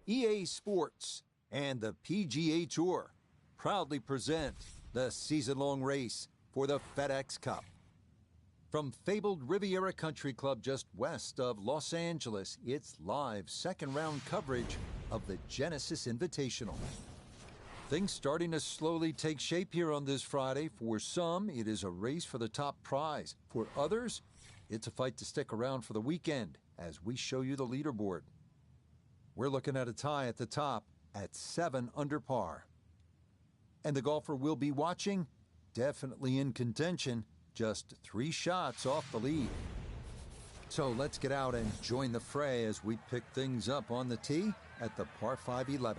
EA Sports, and the PGA Tour proudly present the season-long race for the FedEx Cup. From fabled Riviera Country Club just west of Los Angeles, it's live second-round coverage of the Genesis Invitational. Things starting to slowly take shape here on this Friday. For some, it is a race for the top prize. For others, it's a fight to stick around for the weekend as we show you the leaderboard. We're looking at a tie at the top at 7 under par. And the golfer we'll be watching, definitely in contention, just 3 shots off the lead. So let's get out and join the fray as we pick things up on the tee at the par 5 11th.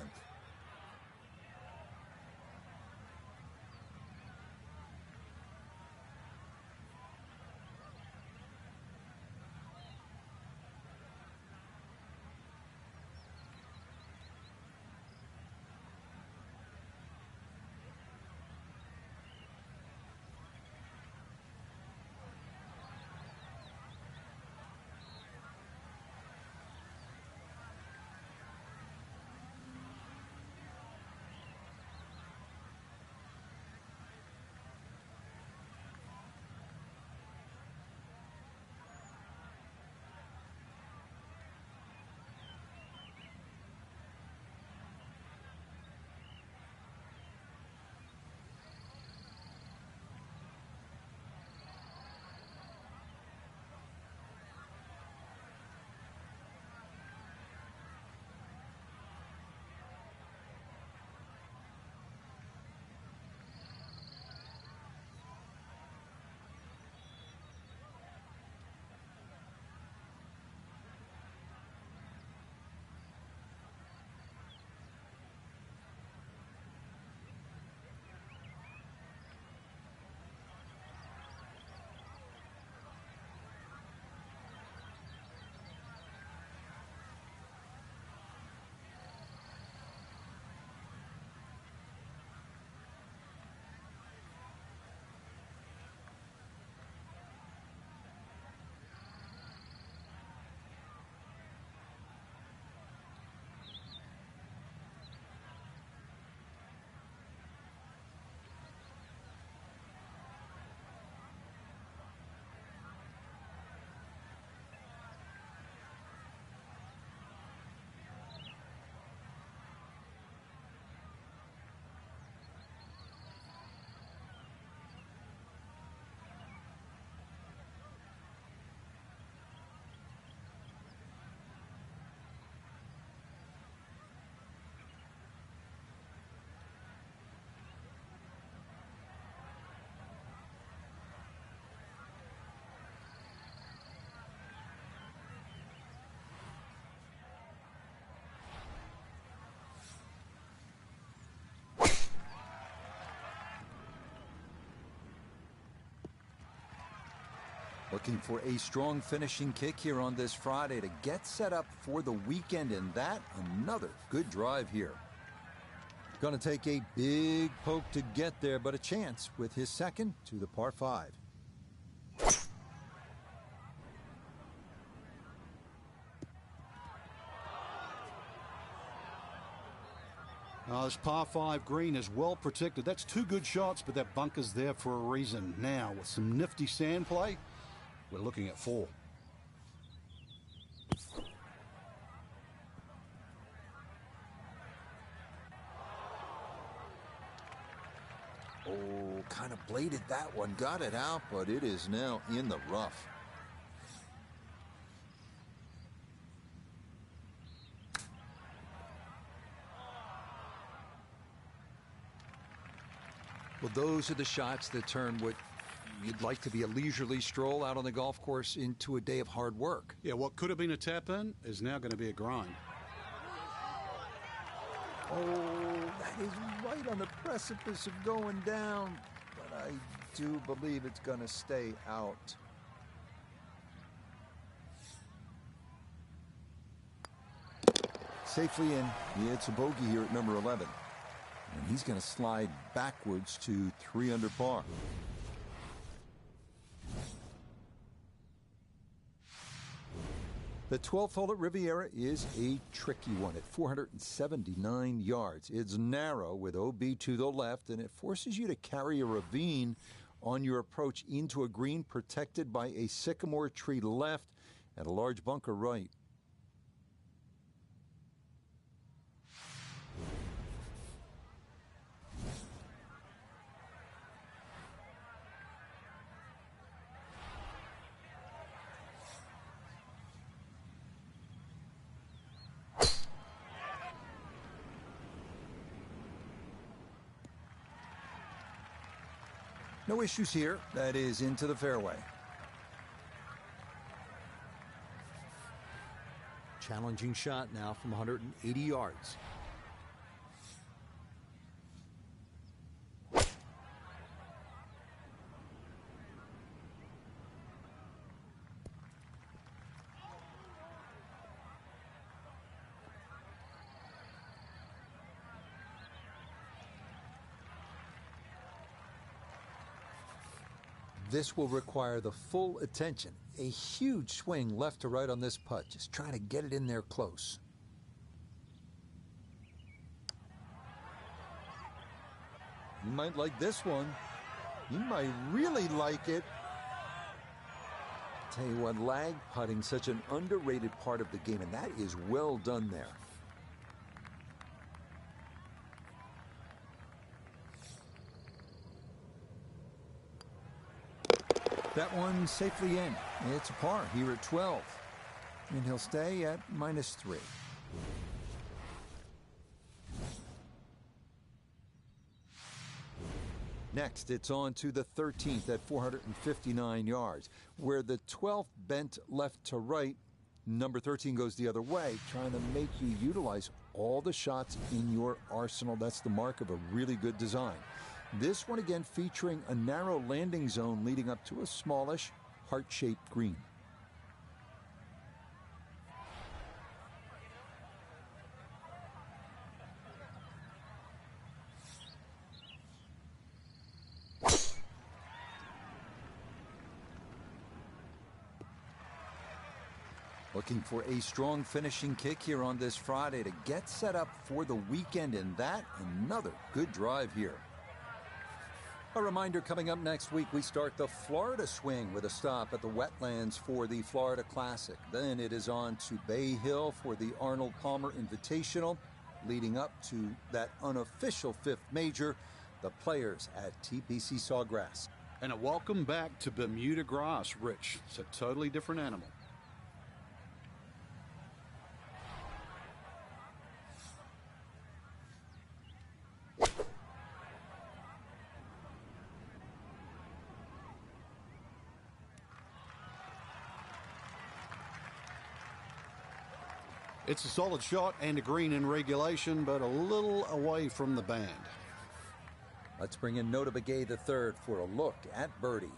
Looking for a strong finishing kick here on this Friday to get set up for the weekend, and that another good drive here. Going to take a big poke to get there, but a chance with his second to the par 5. This par 5 green is well protected. That's 2 good shots, but that bunker's there for a reason. Now, with some nifty sand play, we're looking at 4. Oh, kind of bladed that one. Got it out, but it is now in the rough. Well, those are the shots that turn what you'd like to be a leisurely stroll out on the golf course into a day of hard work. Yeah, what could have been a tap-in is now going to be a grind. Oh, that is right on the precipice of going down, but I do believe it's going to stay out. Safely in. Yeah, it's a bogey here at number 11. And he's going to slide backwards to 3 under par. The 12th hole at Riviera is a tricky one at 479 yards. It's narrow with OB to the left, and it forces you to carry a ravine on your approach into a green protected by a sycamore tree left and a large bunker right. No issues here. That is into the fairway. Challenging shot now from 180 yards. This will require the full attention. A huge swing left to right on this putt. Just trying to get it in there close. You might like this one. You might really like it. Tell you what, lag putting, such an underrated part of the game, and that is well done there. That one safely in. It's a par here at 12. And he'll stay at -3. Next, it's on to the 13th at 459 yards, where the 12th bent left to right. Number 13 goes the other way, trying to make you utilize all the shots in your arsenal. That's the mark of a really good design. This one again featuring a narrow landing zone leading up to a smallish, heart-shaped green. Looking for a strong finishing kick here on this Friday to get set up for the weekend, and that another good drive here. A reminder, coming up next week, we start the Florida swing with a stop at the Wetlands for the Florida Classic. Then it is on to Bay Hill for the Arnold Palmer Invitational, leading up to that unofficial 5th major, the Players at TPC Sawgrass. And a welcome back to Bermuda grass, Rich. It's a totally different animal. It's a solid shot and a green in regulation, but a little away from the band. Let's bring in Nota Pga III for a look at birdie.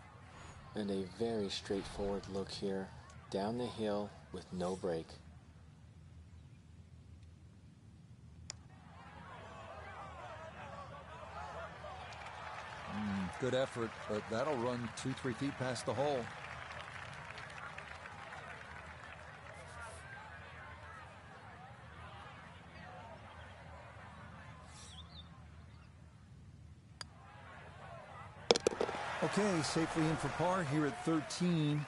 And a very straightforward look here, down the hill with no break. Good effort, but that'll run 2-3 feet past the hole. Okay, safely in for par here at 13.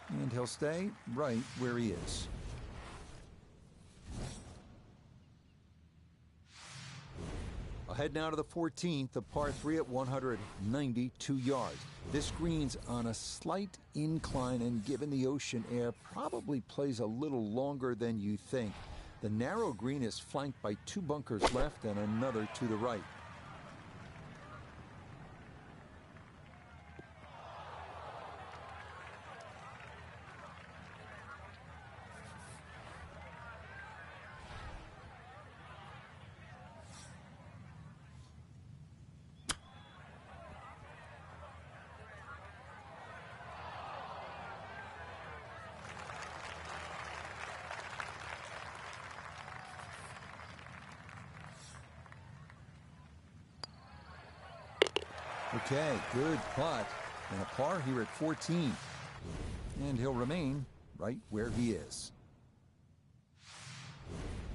And he'll stay right where he is. Ahead now to the 14th, the par 3 at 192 yards. This green's on a slight incline, and given the ocean air, probably plays a little longer than you think. The narrow green is flanked by 2 bunkers left and another to the right. Okay, good putt. And a par here at 14. And he'll remain right where he is.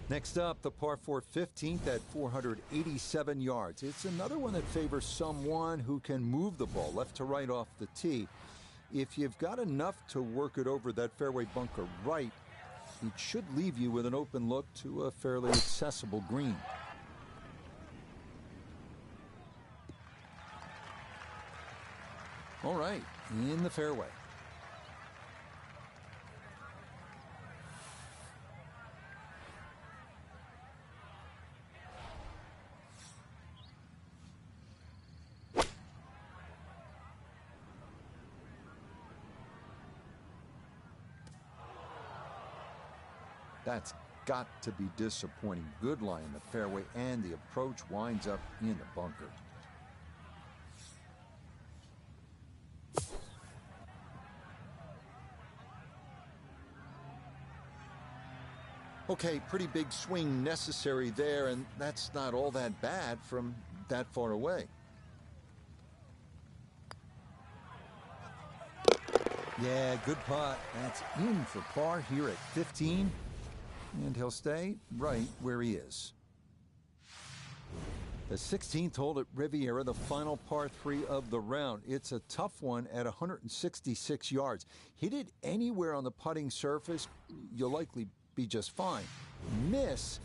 Next up, the par 4 15th at 487 yards. It's another one that favors someone who can move the ball left to right off the tee. If you've got enough to work it over that fairway bunker right, it should leave you with an open look to a fairly accessible green. All right, in the fairway. That's got to be disappointing. Good lie in the fairway, and the approach winds up in the bunker. Okay, pretty big swing necessary there, and that's not all that bad from that far away. Yeah, good putt. That's in for par here at 15. And he'll stay right where he is. The 16th hole at Riviera, the final par 3 of the round. It's a tough one at 166 yards. Hit it anywhere on the putting surface, you'll likely be just fine. Miss,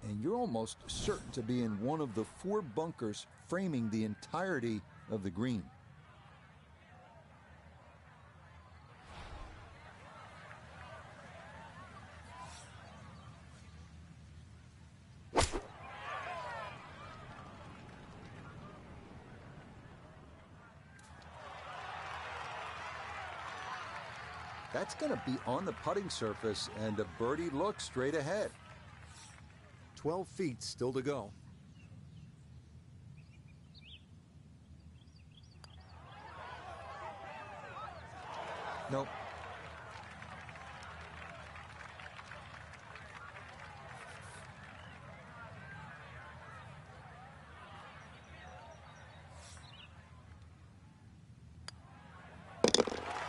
and you're almost certain to be in one of the 4 bunkers framing the entirety of the green. That's going to be on the putting surface, and a birdie look straight ahead. 12 feet still to go. Nope.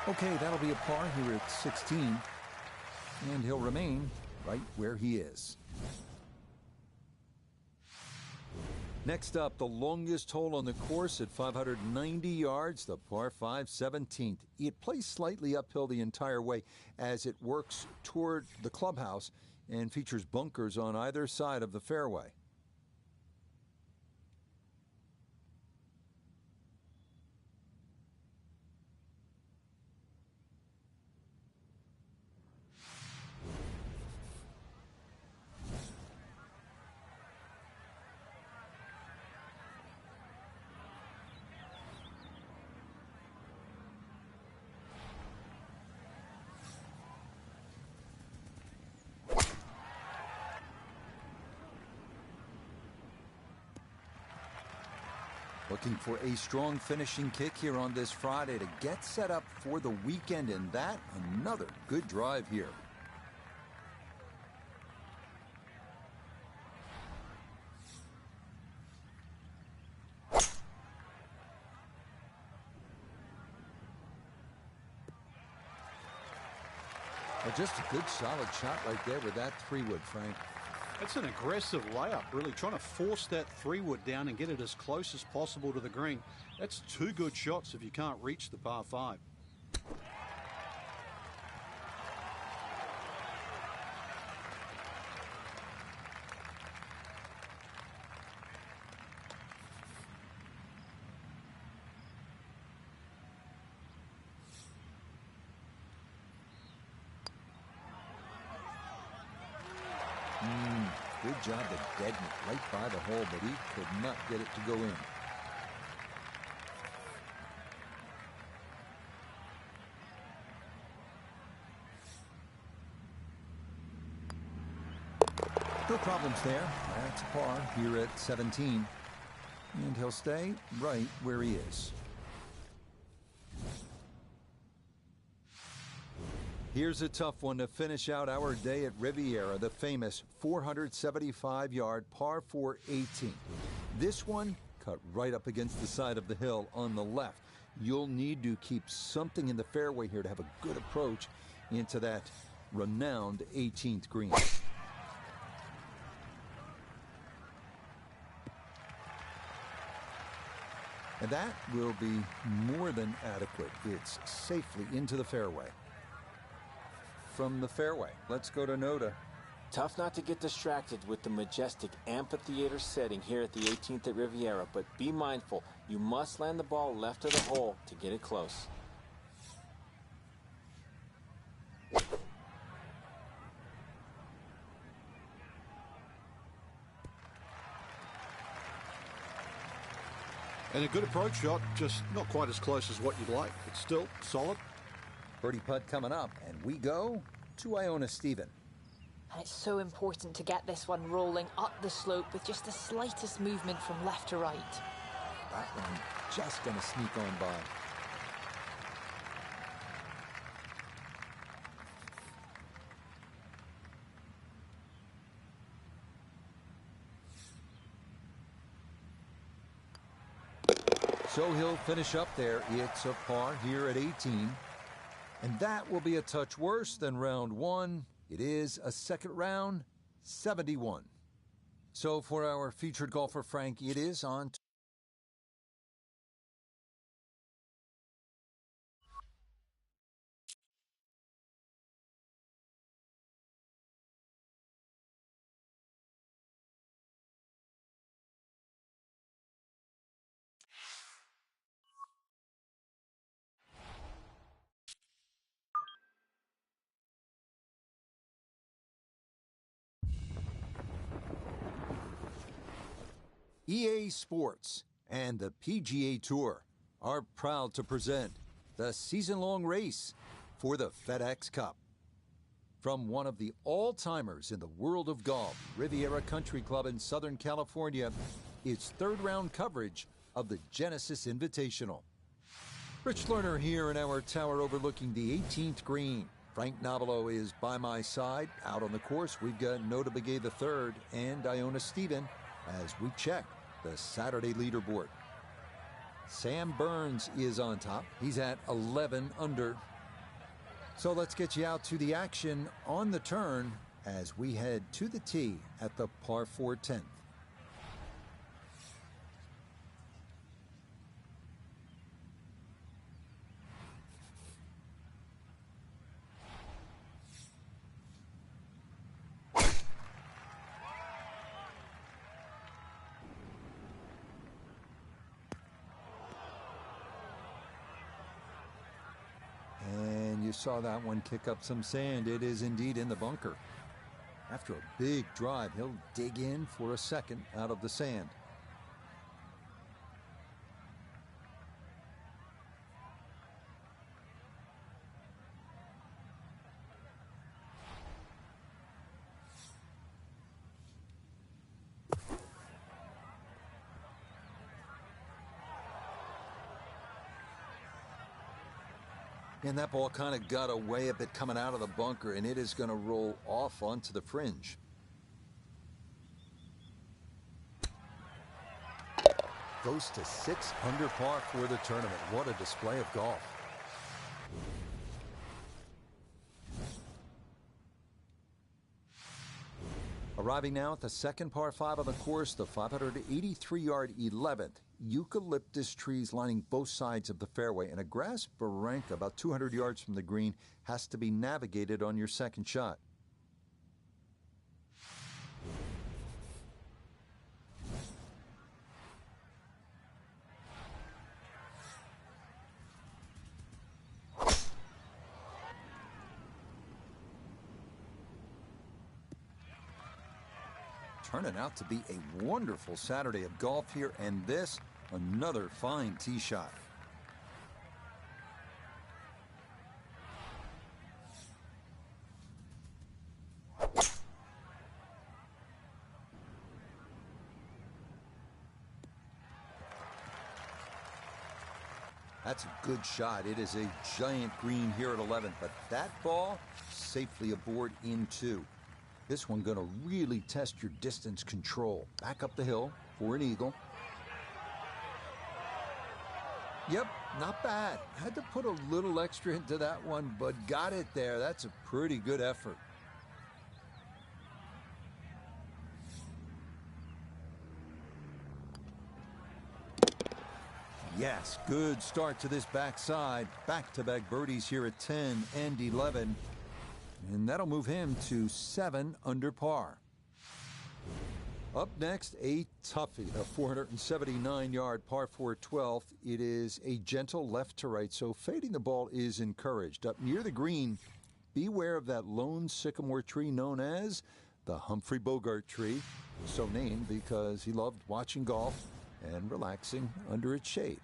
Okay, that'll be a par here at 16, and he'll remain right where he is. Next up, the longest hole on the course at 590 yards, the par 5 17th. It plays slightly uphill the entire way as it works toward the clubhouse and features bunkers on either side of the fairway. Looking for a strong finishing kick here on this Friday to get set up for the weekend, and that another good drive here. Just a good solid shot right there with that 3-wood, Frank. That's an aggressive layup, really trying to force that 3-wood down and get it as close as possible to the green. That's 2 good shots if you can't reach the par 5. Good job to deaden it right by the hole, but he could not get it to go in. No problems there. That's par here at 17. And he'll stay right where he is. Here's a tough one to finish out our day at Riviera, the famous 475-yard par 4 18. This one cut right up against the side of the hill on the left. You'll need to keep something in the fairway here to have a good approach into that renowned 18th green. And that will be more than adequate. It's safely into the fairway. From the fairway, let's go to Noda. Tough not to get distracted with the majestic amphitheater setting here at the 18th at Riviera, but be mindful, you must land the ball left of the hole to get it close. And a good approach shot, just not quite as close as what you'd like, but still solid. Birdie putt coming up, and we go to Iona Stephen. And it's so important to get this one rolling up the slope with just the slightest movement from left to right. That one just going to sneak on by. So he'll finish up there. It's a par here at 18. And that will be a touch worse than round one. It is a second round, 71. So for our featured golfer, Frank, it is on. EA Sports and the PGA Tour are proud to present the season-long race for the FedEx Cup. From one of the all-timers in the world of golf, Riviera Country Club in Southern California, it's third-round coverage of the Genesis Invitational. Rich Lerner here in our tower overlooking the 18th green. Frank Nobilo is by my side. Out on the course, we've got Noda Pga III and Iona Stephen as we check the Saturday leaderboard. Sam Burns is on top. He's at 11 under. So let's get you out to the action on the turn as we head to the tee at the par 4 10th. You saw that one kick up some sand. It is indeed in the bunker. After a big drive, he'll dig in for a second out of the sand. And that ball kind of got away a bit coming out of the bunker, and it is going to roll off onto the fringe. Goes to 6 under par for the tournament. What a display of golf. Arriving now at the second par 5 of the course, the 583-yard 11th. Eucalyptus trees lining both sides of the fairway, and a grass barranca about 200 yards from the green has to be navigated on your second shot. Turning out to be a wonderful Saturday of golf here, and this, another fine tee shot. That's a good shot. It is a giant green here at 11, but that ball safely aboard in 2. This one going to really test your distance control. Back up the hill for an eagle. Yep, not bad. Had to put a little extra into that one, but got it there. That's a pretty good effort. Yes, good start to this backside. Back-to-back birdies here at 10 and 11. And that'll move him to 7 under par. Up next, a toughie, a 479-yard par 4 12th. It is a gentle left to right, so fading the ball is encouraged. Up near the green, beware of that lone sycamore tree known as the Humphrey Bogart tree, so named because he loved watching golf and relaxing under its shade.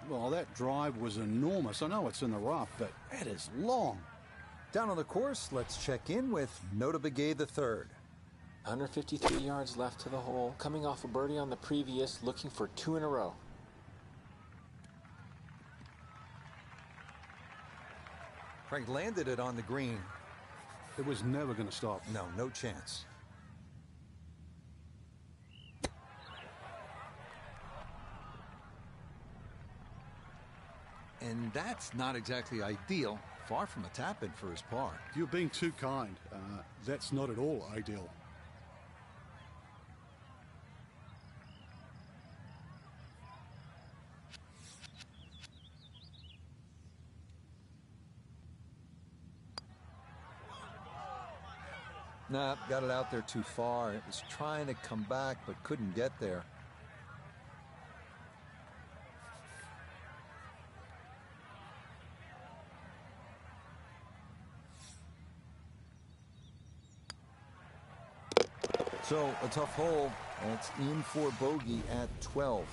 Well, that drive was enormous. I know it's in the rough, but that is long. Down on the course, let's check in with Pga III. 153 yards left to the hole, coming off a birdie on the previous, looking for 2 in a row. Frank landed it on the green. It was never going to stop. No, no chance. And that's not exactly ideal. Far from a tap-in for his par. You're being too kind. That's not at all ideal. Nah, got it out there too far. It was trying to come back, but couldn't get there. So, a tough hole. That's in for bogey at 12.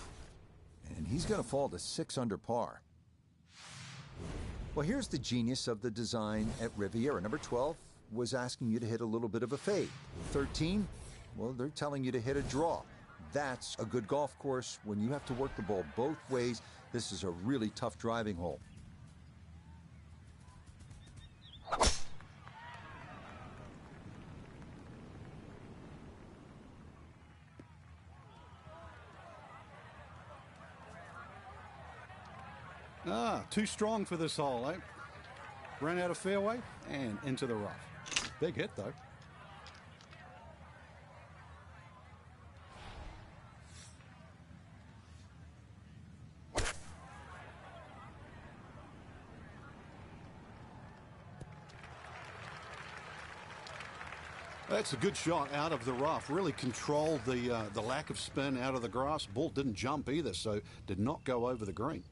And he's going to fall to 6 under par. Well, here's the genius of the design at Riviera. Number 12 was asking you to hit a little bit of a fade. 13, well, they're telling you to hit a draw. That's a good golf course when you have to work the ball both ways. This is a really tough driving hole. Too strong for this hole, eh? Ran out of fairway and into the rough. Big hit, though. That's a good shot out of the rough. Really controlled the lack of spin out of the grass. Ball didn't jump either, so did not go over the green.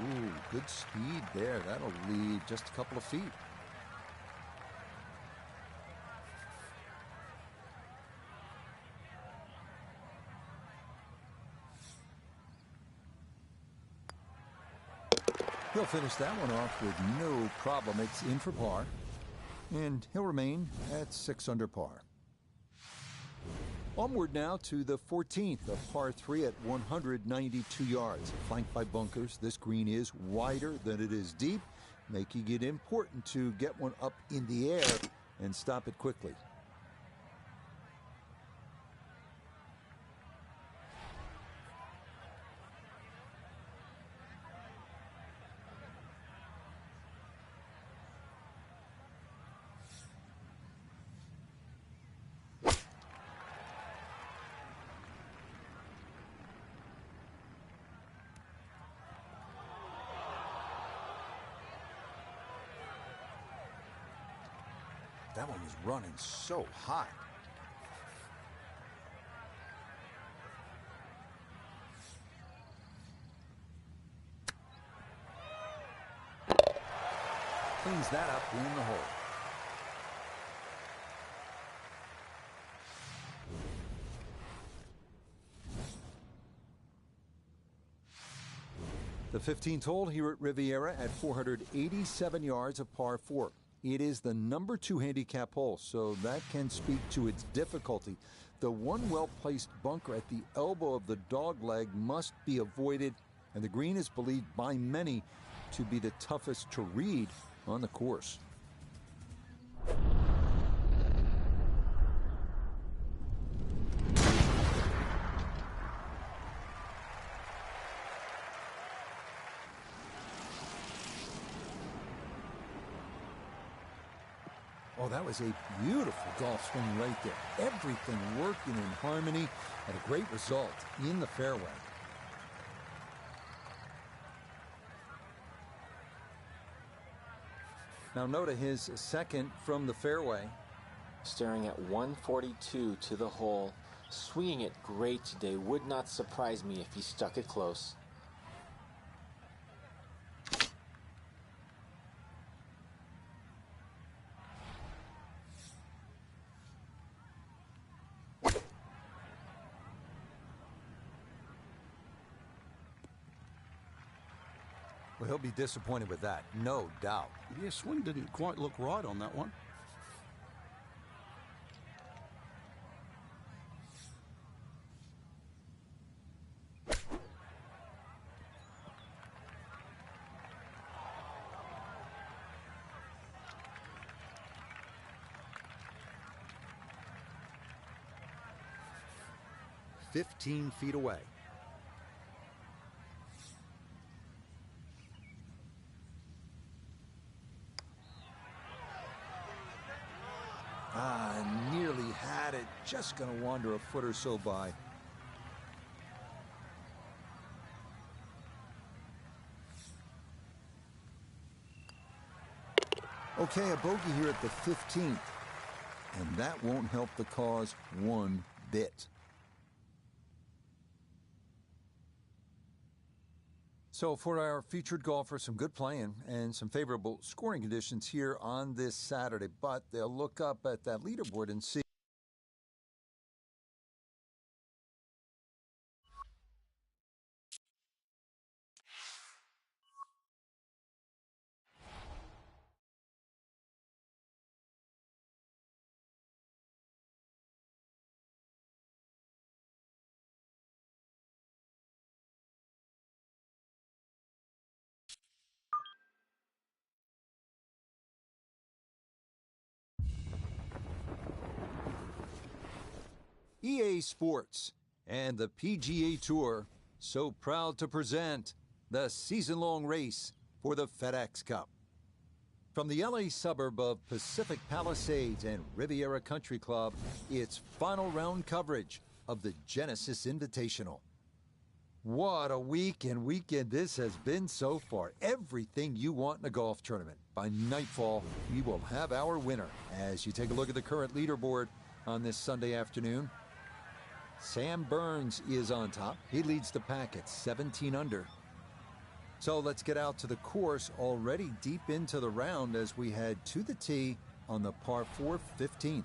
Ooh, good speed there. That'll lead just a couple of feet. He'll finish that one off with no problem. It's in for par, and he'll remain at 6 under par. Onward now to the 14th, a par 3 at 192 yards. Flanked by bunkers, this green is wider than it is deep, making it important to get one up in the air and stop it quickly. That one was running so hot. Cleans that up in the hole. The 15th hole here at Riviera at 487 yards of par 4. It is the number 2 handicap hole, so that can speak to its difficulty. The one well-placed bunker at the elbow of the dogleg must be avoided, and the green is believed by many to be the toughest to read on the course. Oh, that was a beautiful golf swing right there. Everything working in harmony and a great result in the fairway. Now Noda, his second from the fairway. Staring at 142 to the hole. Swinging it great today. Would not surprise me if he stuck it close. Well, he'll be disappointed with that, no doubt. Yeah, swing didn't quite look right on that one. "15 feet away. Nearly had it. Just going to wander a foot or so by. Okay, a bogey here at the 15th. And that won't help the cause one bit. So for our featured golfer, some good playing and some favorable scoring conditions here on this Saturday. But they'll look up at that leaderboard and see. EA Sports and the PGA Tour so proud to present the season-long race for the FedEx Cup. From the LA suburb of Pacific Palisades and Riviera Country Club, it's final round coverage of the Genesis Invitational. What a week and weekend this has been so far. Everything you want in a golf tournament. By nightfall, we will have our winner. As you take a look at the current leaderboard on this Sunday afternoon, Sam Burns is on top. He leads the pack at 17 under. So let's get out to the course, already deep into the round as we head to the tee on the par 4 15th.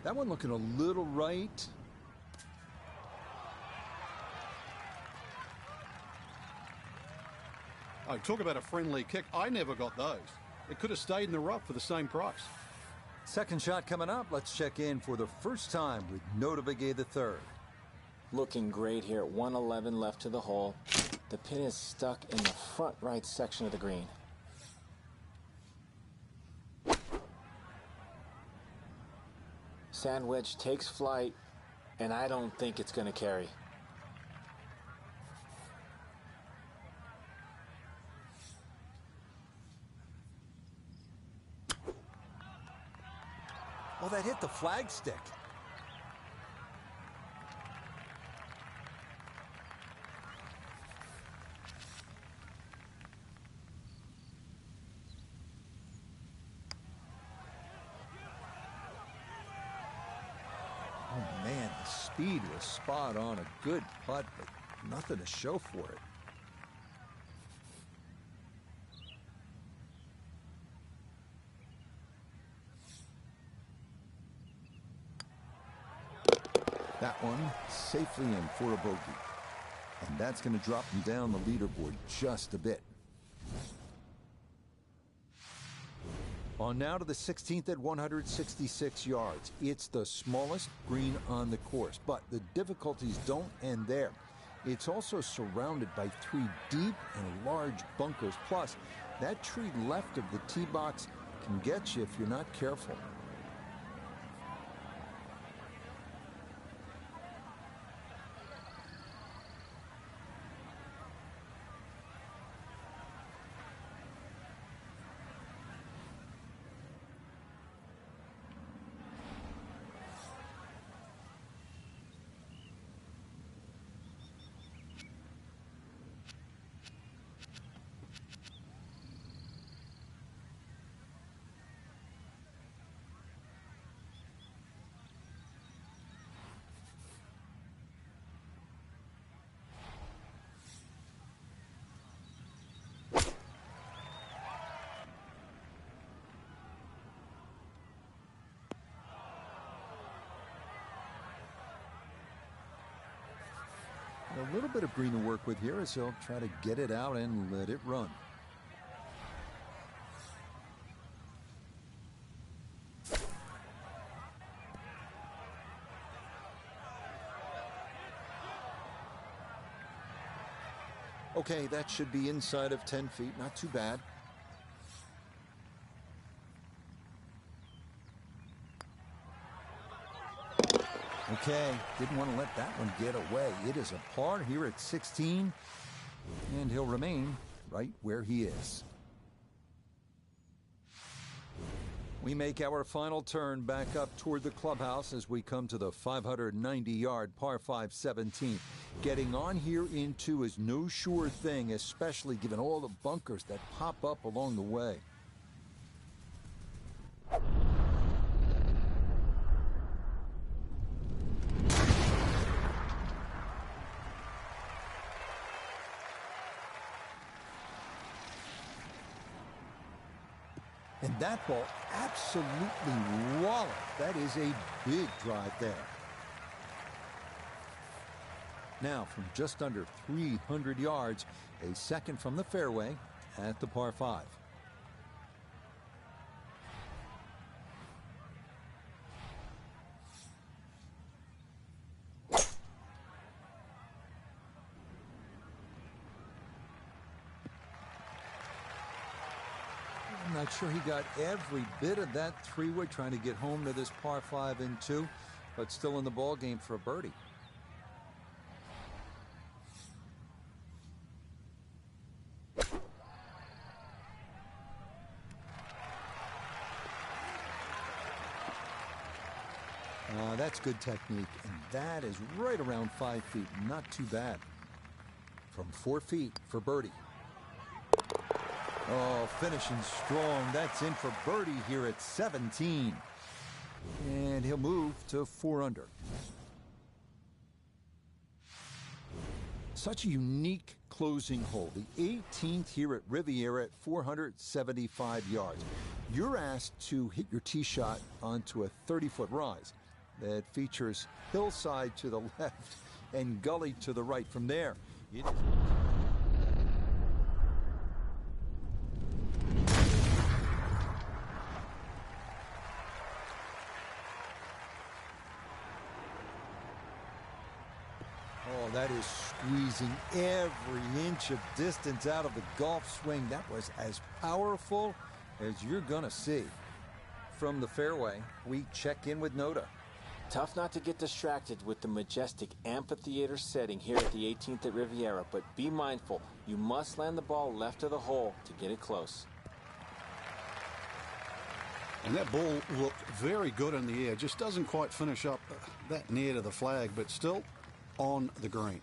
That one looking a little right. Oh, talk about a friendly kick. I never got those. It could have stayed in the rough for the same price. Second shot coming up. Let's check in for the first time with Noda Pga III. Looking great here at 111 left to the hole. The pin is stuck in the front right section of the green. Sand wedge takes flight, and I don't think it's going to carry. Oh, that hit the flagstick. Oh, man, the speed was spot on. A good putt, but nothing to show for it. That one safely in for a bogey. And that's going to drop him down the leaderboard just a bit. On now to the 16th at 166 yards. It's the smallest green on the course, but the difficulties don't end there. It's also surrounded by 3 deep and large bunkers. Plus, that tree left of the tee box can get you if you're not careful. A little bit of green to work with here as he'll try to get it out and let it run. Okay, that should be inside of 10 feet. Not too bad. Okay, didn't want to let that one get away. It is a par here at 16, and he'll remain right where he is. We make our final turn back up toward the clubhouse as we come to the 590-yard par 5 17th. Getting on here in 2 is no sure thing, especially given all the bunkers that pop up along the way. And that ball absolutely walloped. That is a big drive there. Now, from just under 300 yards, a second from the fairway at the par 5. I'm not sure he got every bit of that 3-wood trying to get home to this par 5 and 2, but still in the ball game for a birdie. That's good technique, and that is right around 5 feet. Not too bad. From 4 feet for birdie. Oh, finishing strong. That's in for birdie here at 17. And he'll move to 4 under. Such a unique closing hole. The 18th here at Riviera at 475 yards. You're asked to hit your tee shot onto a 30-foot rise that features hillside to the left and gully to the right. From there, it is... Oh, that is squeezing every inch of distance out of the golf swing. That was as powerful as you're gonna see. From the fairway, we check in with Noda. Tough not to get distracted with the majestic amphitheater setting here at the 18th at Riviera, but be mindful, you must land the ball left of the hole to get it close. And that ball looked very good in the air. Just doesn't quite finish up that near to the flag, but still on the green.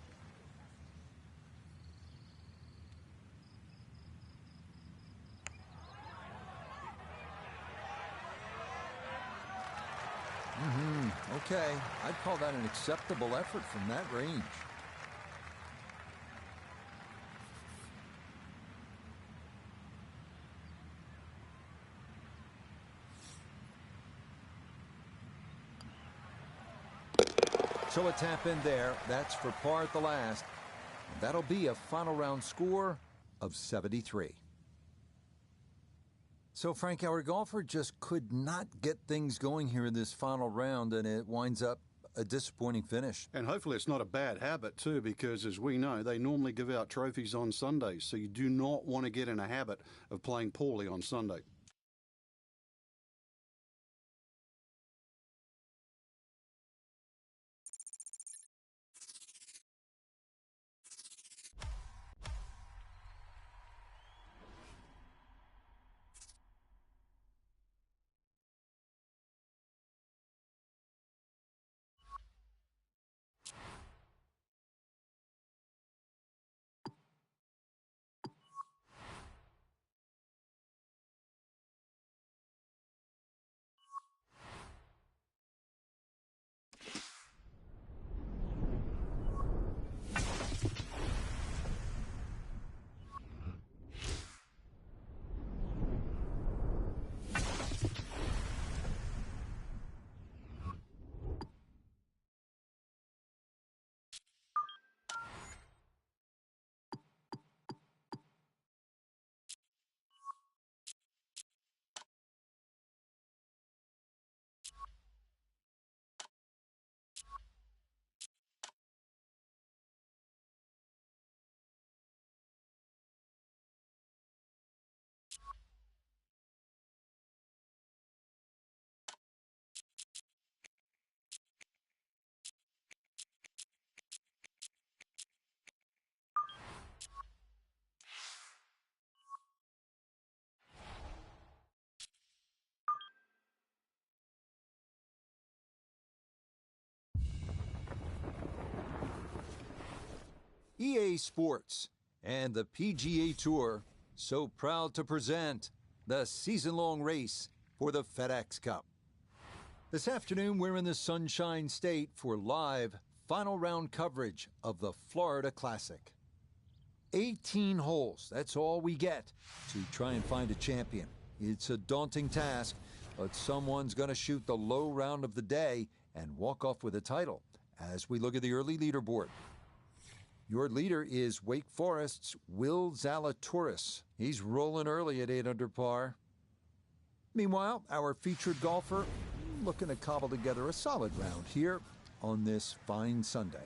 Okay, I'd call that an acceptable effort from that range. So a tap in there. That's for par at the last. That'll be a final round score of 73. So, Frank, our golfer just could not get things going here in this final round, and it winds up a disappointing finish. And hopefully it's not a bad habit too, because as we know, they normally give out trophies on Sundays, so you do not want to get in a habit of playing poorly on Sunday. EA Sports and the PGA Tour so proud to present the season-long race for the FedEx Cup. This afternoon, we're in the Sunshine State for live final round coverage of the Florida Classic. 18 holes, that's all we get to try and find a champion. It's a daunting task, but someone's going to shoot the low round of the day and walk off with a title as we look at the early leaderboard. Your leader is Wake Forest's Will Zalatoris. He's rolling early at 8 under par. Meanwhile, our featured golfer looking to cobble together a solid round here on this fine Sunday.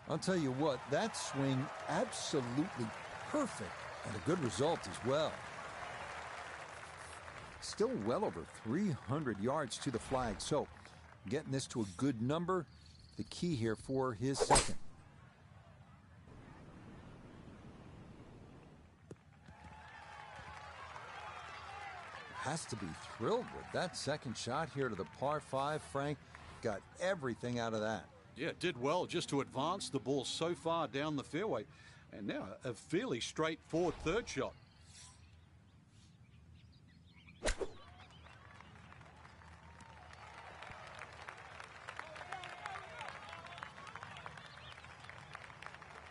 I'll tell you what, that swing absolutely perfect and a good result as well. Still well over 300 yards to the flag, so getting this to a good number, the key here for his second. Has to be thrilled with that second shot here to the par 5. Frank got everything out of that. Yeah, did well just to advance the ball so far down the fairway. And now a fairly straightforward third shot.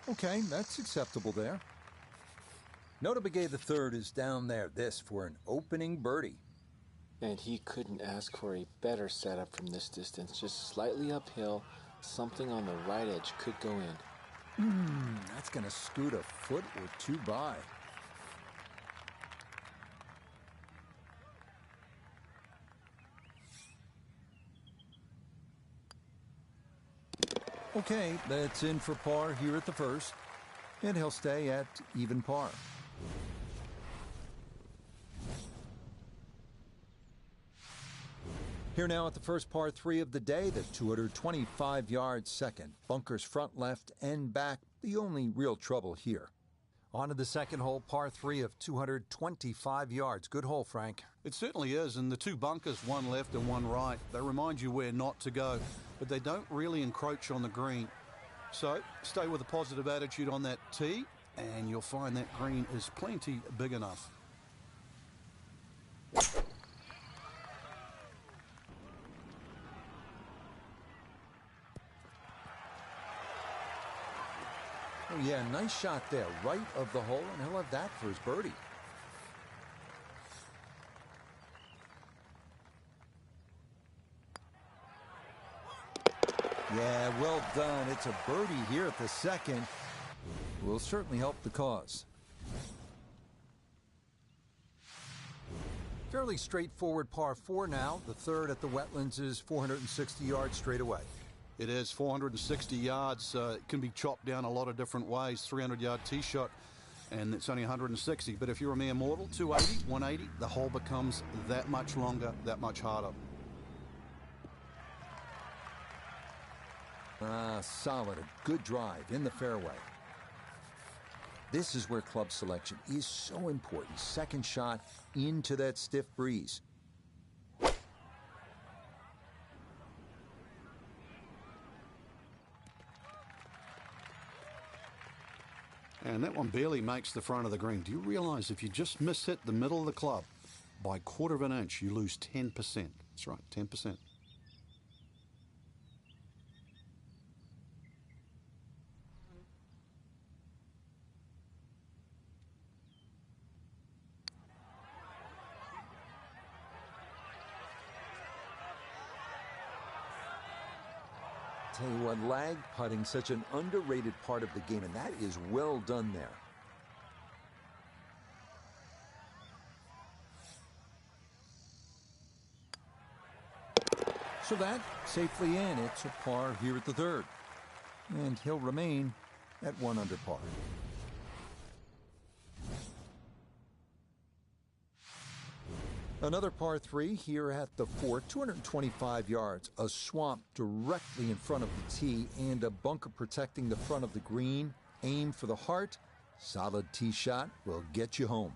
Okay, that's acceptable there. Nota Pga the third is down there. This for an opening birdie. And he couldn't ask for a better setup from this distance. Just slightly uphill. Something on the right edge could go in. That's going to scoot a foot or two by. Okay, that's in for par here at the first, and he'll stay at even par. Here now at the first par 3 of the day, the 225-yard second. Bunkers front, left, and back, the only real trouble here. On to the second hole, par 3 of 225 yards. Good hole, Frank. It certainly is, and the two bunkers, one left and one right, they remind you where not to go, but they don't really encroach on the green. So stay with a positive attitude on that tee, and you'll find that green is plenty big enough. Oh, yeah, nice shot there, right of the hole, and he'll have that for his birdie. Yeah, well done. It's a birdie here at the second. Will certainly help the cause. Fairly straightforward par 4 now. The third at the Wetlands is 460 yards straight away. It is 460 yards. It can be chopped down a lot of different ways. 300-yard tee shot, and it's only 160. But if you're a mere mortal, 280, 180, the hole becomes that much longer, that much harder. Solid. A good drive in the fairway. This is where club selection is so important. Second shot into that stiff breeze. And that one barely makes the front of the green. Do you realize if you just miss-hit the middle of the club by a quarter of an inch, you lose 10%? That's right, 10%. Tell you what, lag putting, such an underrated part of the game, and that is well done there. So that safely in. It's a par here at the third. And he'll remain at 1 under par. Another par 3 here at the fourth, 225 yards, a swamp directly in front of the tee and a bunker protecting the front of the green. Aim for the heart. Solid tee shot will get you home.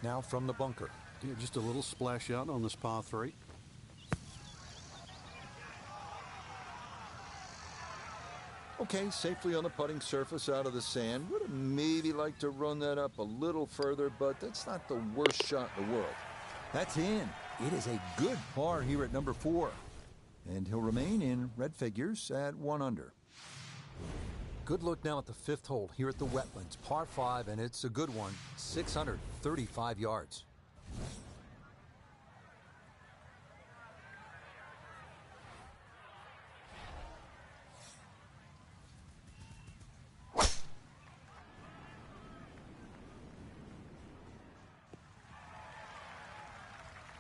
Now from the bunker. Yeah, just a little splash out on this par 3. Okay, safely on the putting surface out of the sand. Would have maybe liked to run that up a little further, but that's not the worst shot in the world. That's in. It is a good par here at number 4. And he'll remain in red figures at 1 under. Good look now at the 5th hole here at the Wetlands. Par 5, and it's a good one. 635 yards.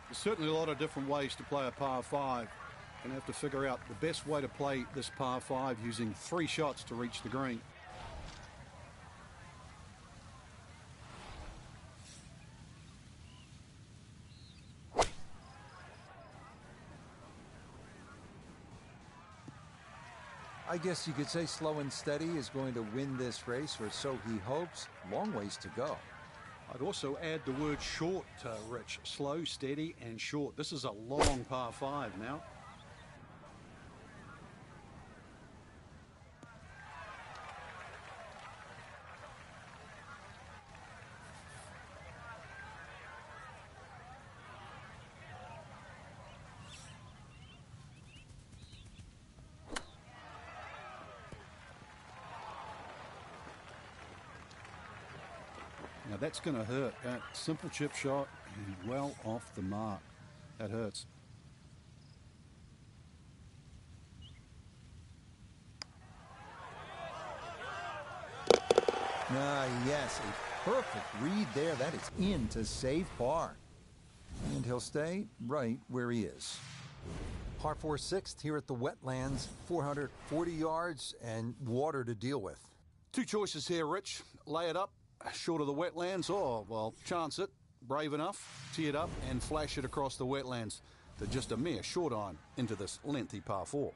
There's certainly a lot of different ways to play a par 5. Going to have to figure out the best way to play this par 5 using 3 shots to reach the green. I guess you could say slow and steady is going to win this race, or so he hopes. Long ways to go. I'd also add the word short, Rich. Slow, steady, and short. This is a long par 5 now. Now that's going to hurt. That simple chip shot and well off the mark. That hurts. Yes, a perfect read there. That is in to save par. And he'll stay right where he is. Par 4 6th here at the Wetlands. 440 yards and water to deal with. 2 choices here, Rich. Lay it up short of the Wetlands, or, well, chance it, brave enough, tee it up and flash it across the Wetlands to just a mere short iron into this lengthy par 4.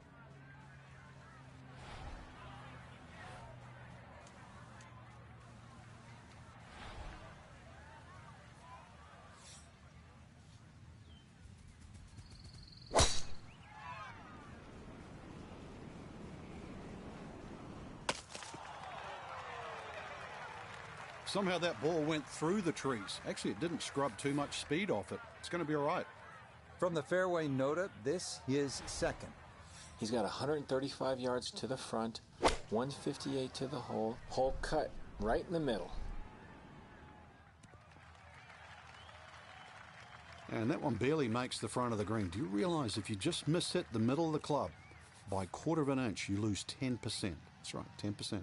Somehow that ball went through the trees. Actually, it didn't scrub too much speed off it. It's going to be all right. From the fairway nota, this is second. He's got 135 yards to the front, 158 to the hole. Hole cut right in the middle. And that one barely makes the front of the green. Do you realize if you just miss hit the middle of the club by a quarter of an inch, you lose 10%? That's right, 10%.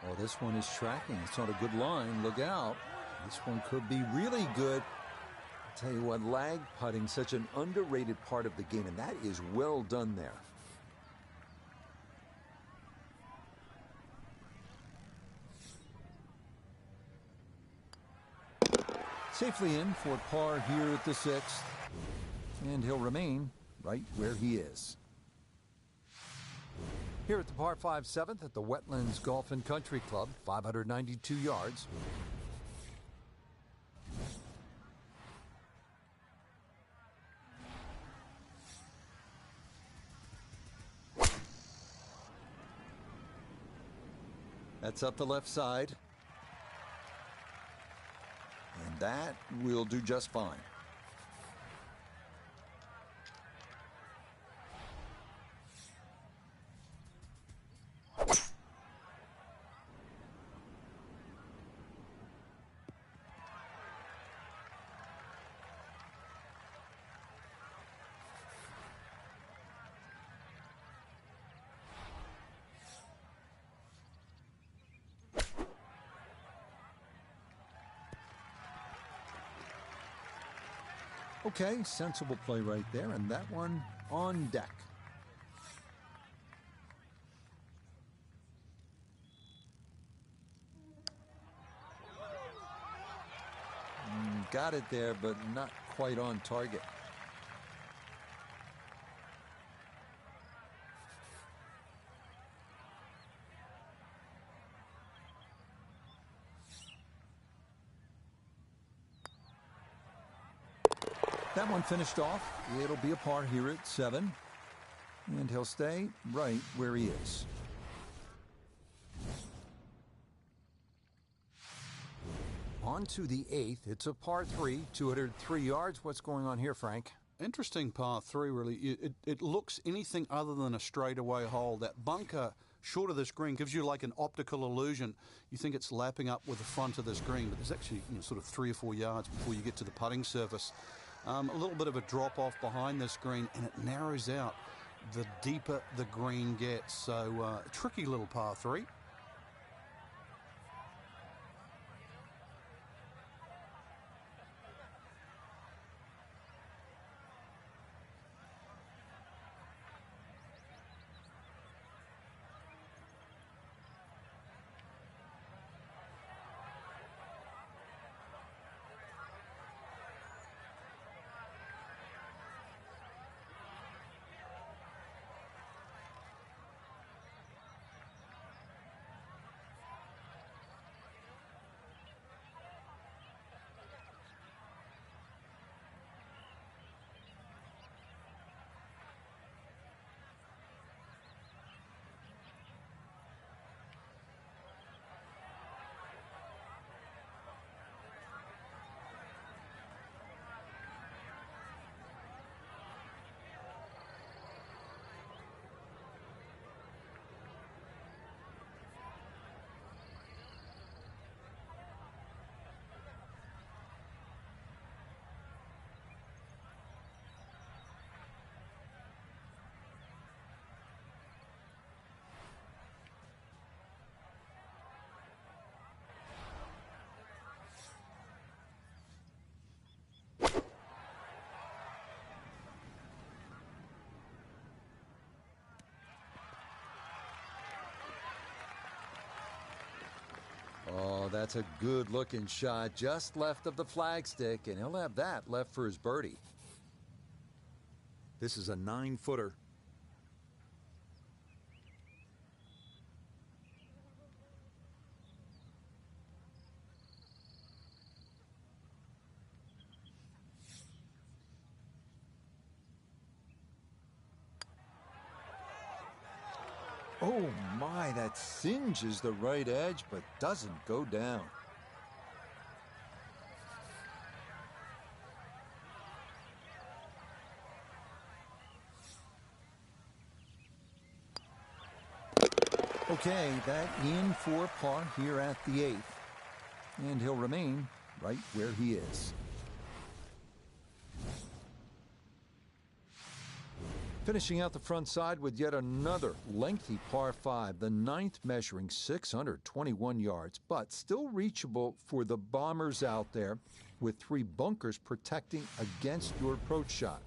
Oh, this one is tracking. It's on a good line. Look out. This one could be really good. I'll tell you what, lag putting, such an underrated part of the game, and that is well done there. Safely in for par here at the 6th, and he'll remain right where he is. Here at the par 5 7th at the Wetlands Golf and Country Club, 592 yards. That's up the left side. And that will do just fine. Okay, sensible play right there, and that one on deck. Got it there, but not quite on target. That one finished off. It'll be a par here at 7. And he'll stay right where he is. On to the 8th. It's a par 3, 203 yards. What's going on here, Frank? Interesting par 3, really. It looks anything other than a straightaway hole. That bunker short of this green gives you like an optical illusion. You think it's lapping up with the front of this green, but there's actually sort of 3 or 4 yards before you get to the putting surface. A little bit of a drop-off behind this green, and it narrows out the deeper the green gets. So, tricky little par 3. Oh, that's a good-looking shot just left of the flagstick, and he'll have that left for his birdie. This is a 9-footer. Oh my, that singes the right edge, but doesn't go down. Okay, that in for par here at the 8th. And he'll remain right where he is. Finishing out the front side with yet another lengthy par 5, the 9th measuring 621 yards, but still reachable for the bombers out there with 3 bunkers protecting against your approach shot.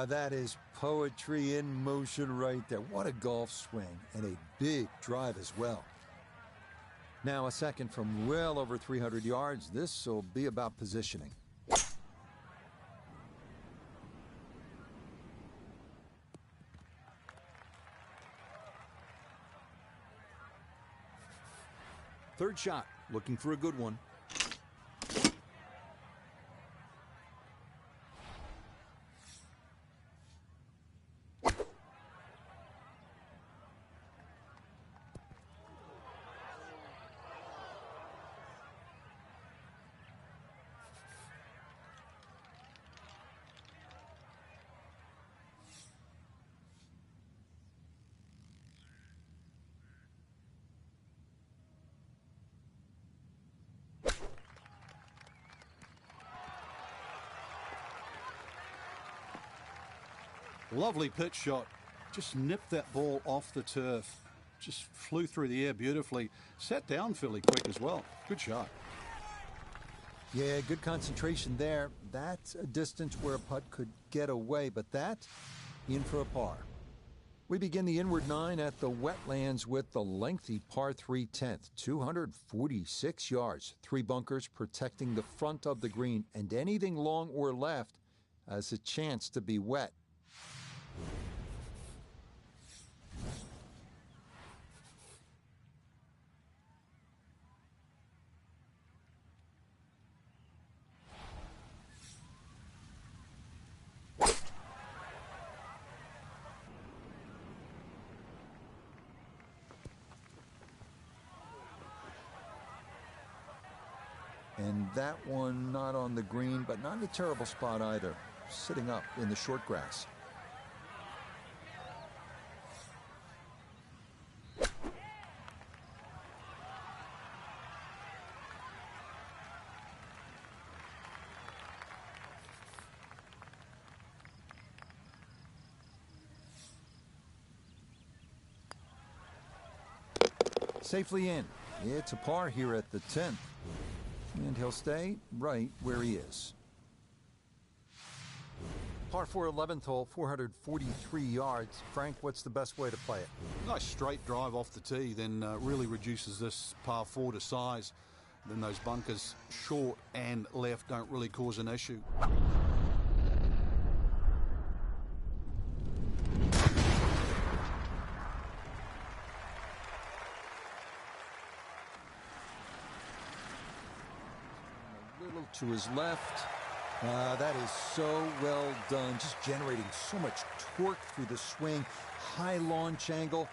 That is poetry in motion right there. What a golf swing, and a big drive as well. Now a second from well over 300 yards. This will be about positioning. Third shot, looking for a good one. Lovely pitch shot. Just nipped that ball off the turf. Just flew through the air beautifully. Sat down fairly quick as well. Good shot. Yeah, good concentration there. That's a distance where a putt could get away, but that in for a par. We begin the inward 9 at the wetlands with the lengthy par 3 10th, 246 yards, 3 bunkers protecting the front of the green, and anything long or left has a chance to be wet. And that one not on the green, but not in a terrible spot either. Sitting up in the short grass. Safely in. It's a par here at the 10th. And he'll stay right where he is. Par 4 11th hole, 443 yards. Frank, what's the best way to play it? Nice straight drive off the tee, then really reduces this par 4 to size. Then those bunkers short and left don't really cause an issue. To his left. That is so well done. Just generating so much torque through the swing. High launch angle.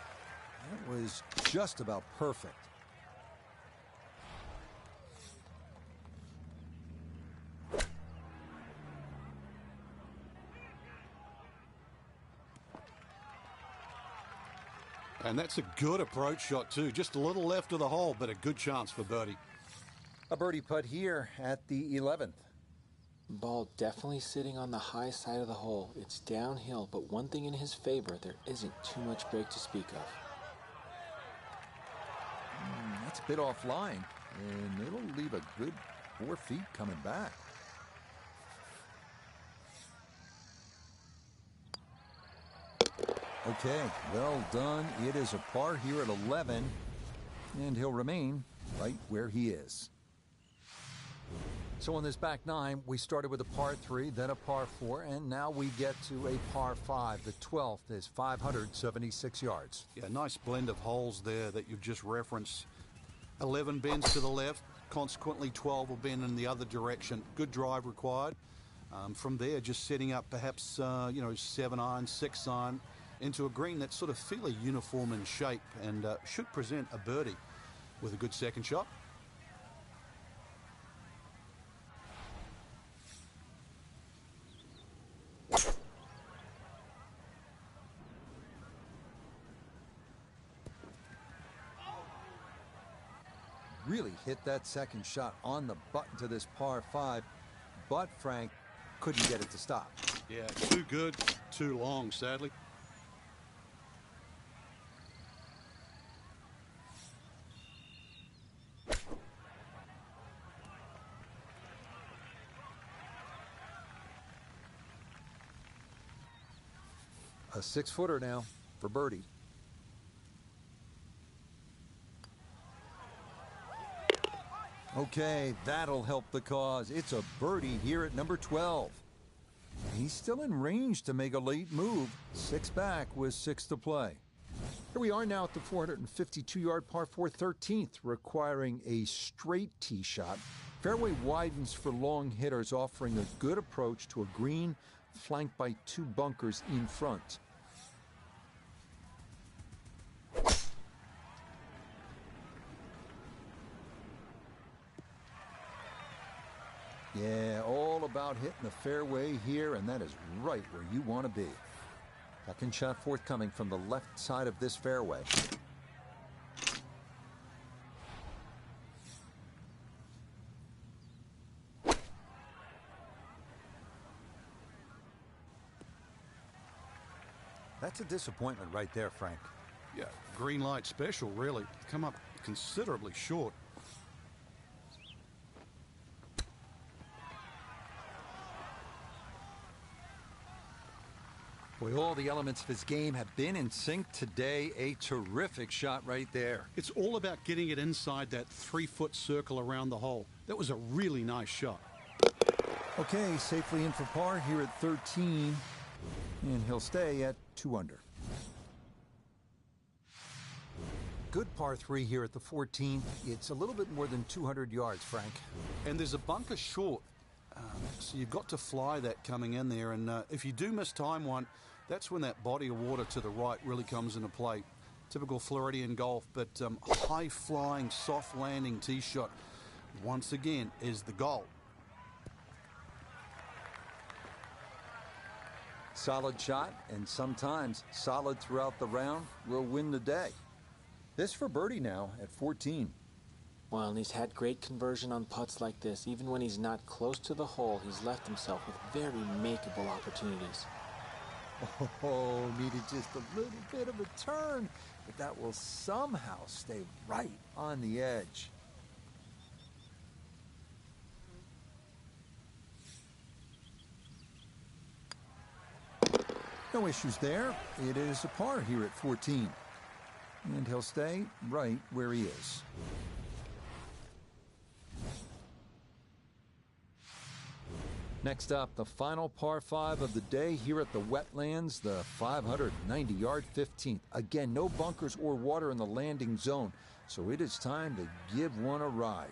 That was just about perfect. And that's a good approach shot too. Just a little left of the hole, but a good chance for birdie. A birdie putt here at the 11th. Ball definitely sitting on the high side of the hole. It's downhill, but one thing in his favor, there isn't too much break to speak of. That's a bit offline, and it'll leave a good 4 feet coming back. Okay, well done. It is a par here at 11, and he'll remain right where he is. So on this back nine, we started with a par 3, then a par 4, and now we get to a par 5. The 12th is 576 yards. Yeah, nice blend of holes there that you've just referenced. 11 bends to the left, consequently 12 will bend in the other direction. Good drive required. From there, just setting up perhaps, 7 iron, 6 iron into a green that's sort of fairly uniform in shape and should present a birdie with a good second shot. Really hit that second shot on the button to this par 5, but Frank couldn't get it to stop. Yeah, too good, too long, sadly. A 6-footer now for birdie. Okay, that'll help the cause. It's a birdie here at number 12. He's still in range to make a late move. 6 back with 6 to play. Here we are now at the 452-yard par 4 13th, requiring a straight tee shot. Fairway widens for long hitters, offering a good approach to a green flanked by 2 bunkers in front. Yeah, all about hitting the fairway here, and that is right where you want to be. Second shot forthcoming from the left side of this fairway. That's a disappointment right there, Frank. Yeah, green light special, really. Come up considerably short. Boy, all the elements of his game have been in sync today. A terrific shot right there. It's all about getting it inside that 3-foot circle around the hole. That was a really nice shot. Okay, safely in for par here at 13, and he'll stay at 2 under. Good par 3 here at the 14th. It's a little bit more than 200 yards, Frank. And there's a bunker short, so you've got to fly that coming in there. And if you do miss time one, that's when that body of water to the right really comes into play. Typical Floridian golf, but high-flying, soft-landing tee shot, once again, is the goal. Solid shot, and sometimes solid throughout the round, will win the day. This for birdie now at 14. Well, and he's had great conversion on putts like this. Even when he's not close to the hole, he's left himself with very makeable opportunities. Oh, needed just a little bit of a turn, but that will somehow stay right on the edge. No issues there. It is a par here at 14. And he'll stay right where he is. Next up, the final par 5 of the day here at the Wetlands, the 590-yard 15th. Again, no bunkers or water in the landing zone, so it is time to give one a ride.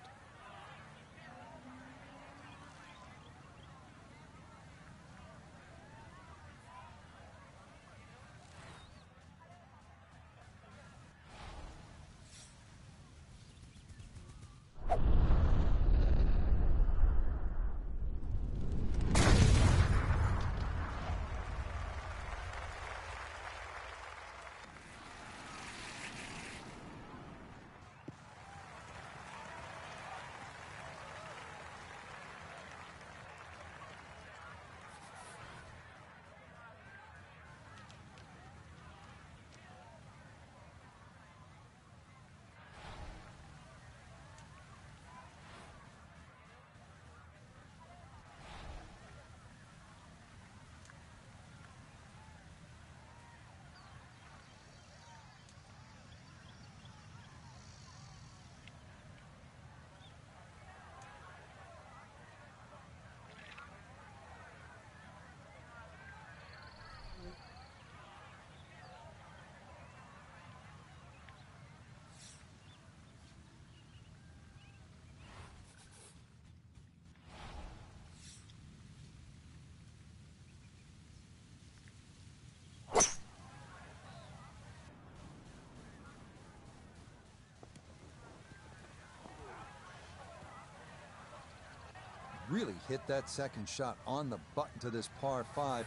really hit that second shot on the button to this par 5,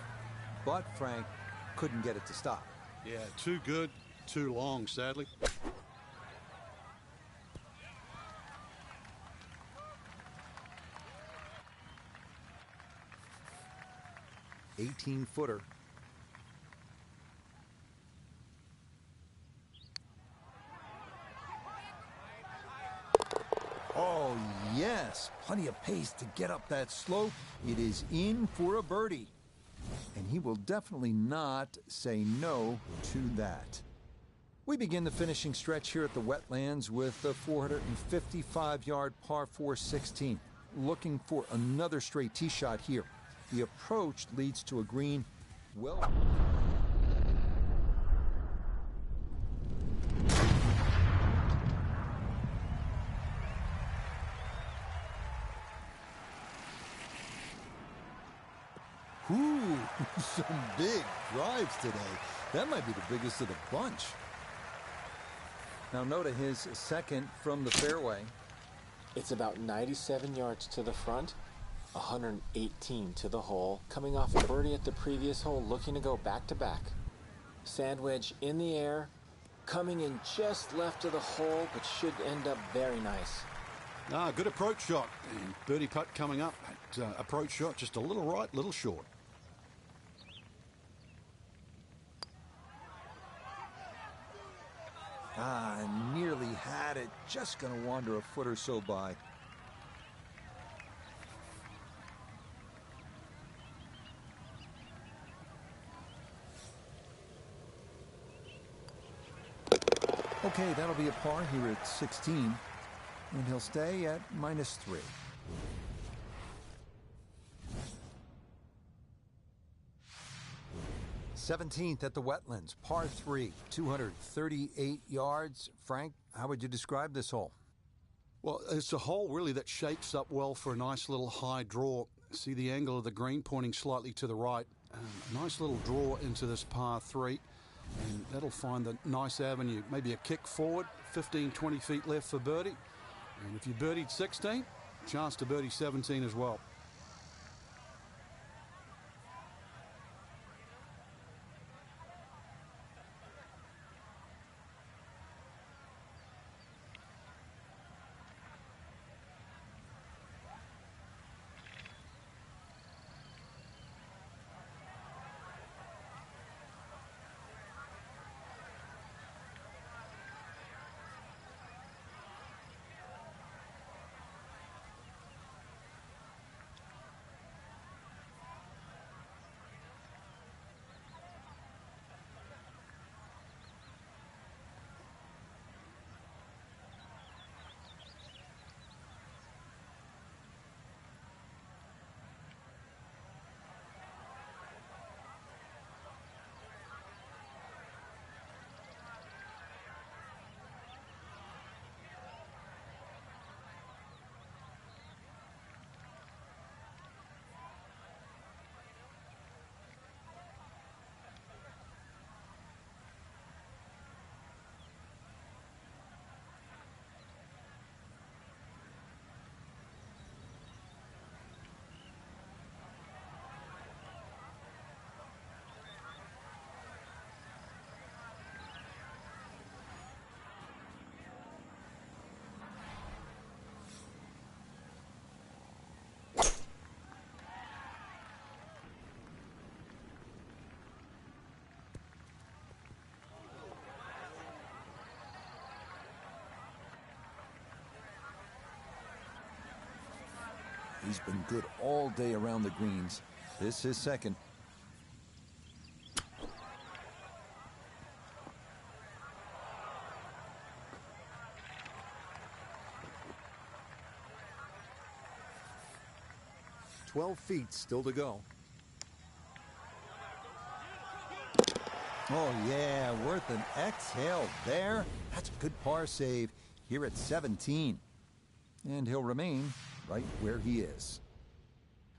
but Frank couldn't get it to stop. Yeah, too good, too long, sadly. $18-footer. Oh, yes. Plenty of pace to get up that slope. It is in for a birdie. And he will definitely not say no to that. We begin the finishing stretch here at the Wetlands with the 455-yard par 4 16. Looking for another straight tee shot here. The approach leads to a green well. Ooh, some big drives today. That might be the biggest of the bunch. Now Noda, his second from the fairway. It's about 97 yards to the front, 118 to the hole. Coming off a birdie at the previous hole, looking to go back-to-back. Sand wedge in the air, coming in just left of the hole, but should end up very nice. Good approach shot. And birdie putt coming up. Approach shot just a little right, little short. Nearly had it. Just going to wander a foot or so by. Okay, that'll be a par here at 16. And he'll stay at -3. 17th at the Wetlands, par 3, 238 yards. Frank, how would you describe this hole? Well, it's a hole really that shapes up well for a nice little high draw. See the angle of the green pointing slightly to the right. A nice little draw into this par 3. And that'll find the nice avenue. Maybe a kick forward, 15, 20 feet left for birdie. And if you birdied 16, chance to birdie 17 as well. He's been good all day around the greens. This is second. "12 feet still to go." Oh, yeah, worth an exhale there. That's a good par save here at 17. And he'll remain right where he is.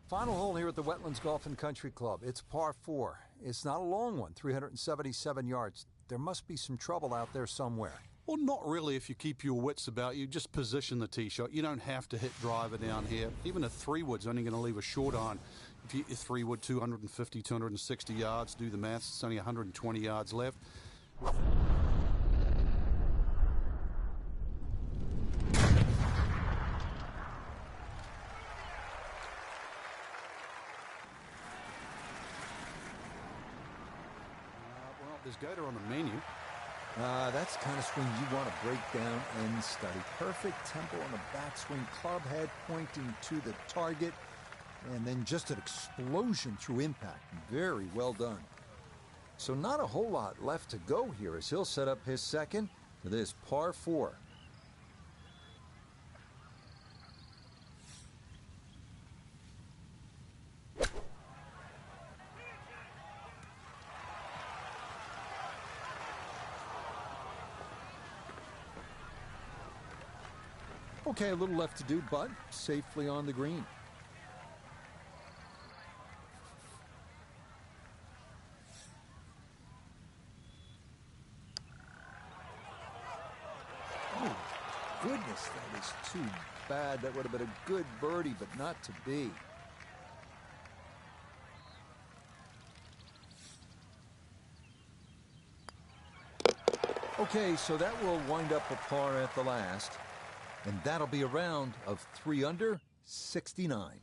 Final hole here at the Wetlands Golf and Country Club. It's par 4. It's not a long one, 377 yards. There must be some trouble out there somewhere. Well, not really if you keep your wits about you. Just position the tee shot. You don't have to hit driver down here. Even a 3-wood's only going to leave a short iron. If you hit your 3-wood 250, 260 yards, do the maths, it's only 120 yards left. Well, there's Gator on the menu. That's the kind of swing you want to break down and study. Perfect tempo on the backswing, club head pointing to the target, and then just an explosion through impact. Very well done. So not a whole lot left to go here as he'll set up his second for this par 4. Okay, a little left to do, but safely on the green. Oh, goodness, that is too bad. That would have been a good birdie, but not to be. Okay, so that will wind up a par at the last. And that'll be a round of 3 under, 69.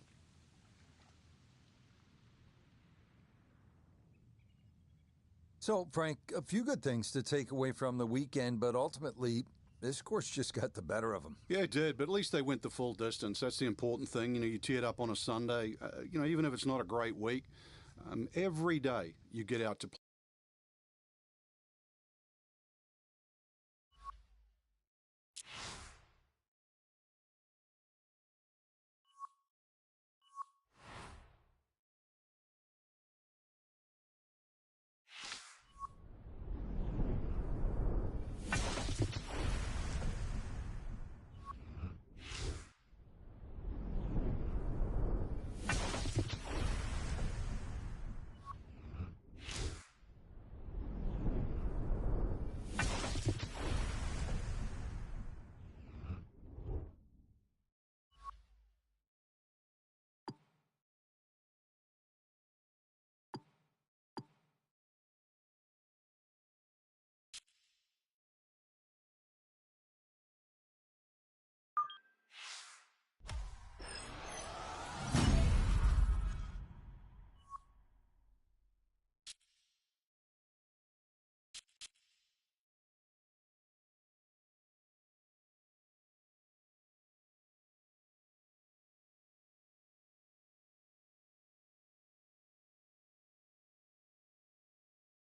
So, Frank, a few good things to take away from the weekend, but ultimately, this course just got the better of them. Yeah, it did, but at least they went the full distance. That's the important thing. You know, you tee it up on a Sunday. Even if it's not a great week, every day you get out to play.